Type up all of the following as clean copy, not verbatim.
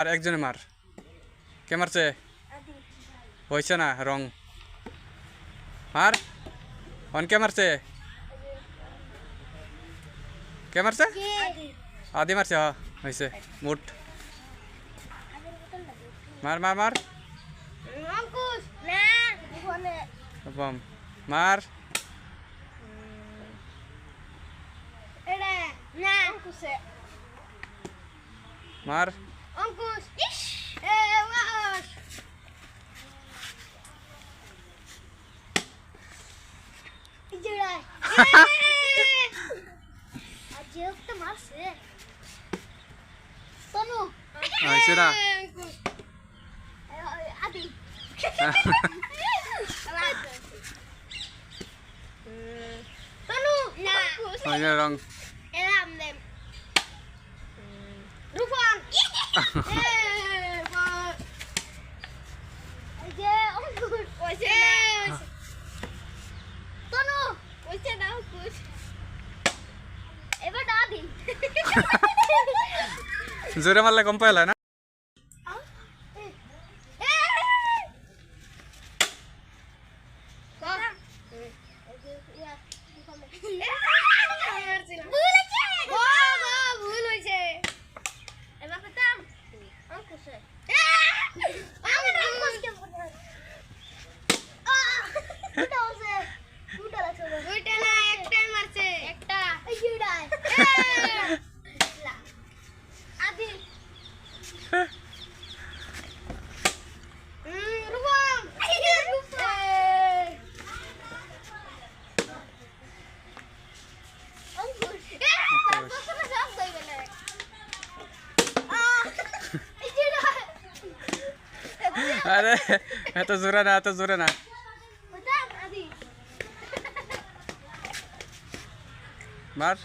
আর একজনে মার কে মারছে হয়েছে না রং মার অন কে মারছে আদি মারছে হয়েছে মুঠ মার মার মার বম মার মার অঙ্কুশ হয়েছে না হয়েছে রং জোরে মারলে কম পাইলা না আরে এত জোরে না মার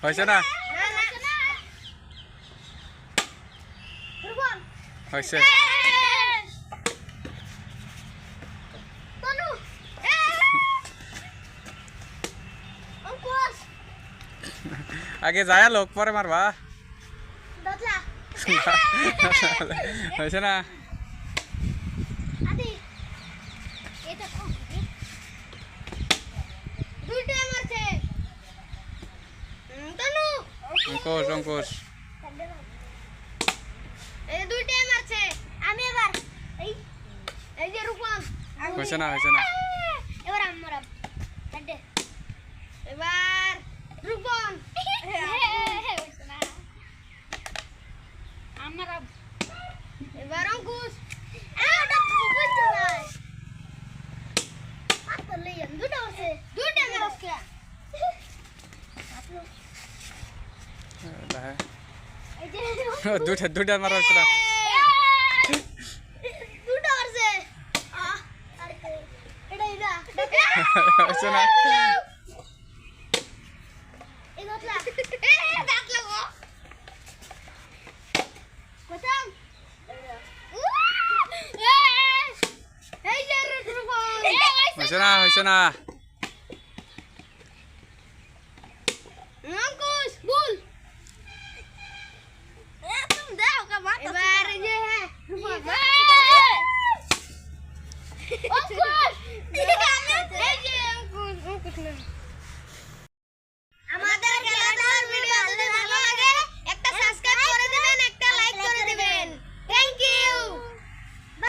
হয়েছে না হয়েছে আগে যায় লোক পরে মারবা হয়েছে না অঙ্কুশ অঙ্কুশ হয়েছে না এবার রূপন এবার অঙ্কুশ দুটা মারা হচ্ছে না হচ্ছে না হয়েছে না অঙ্কুশ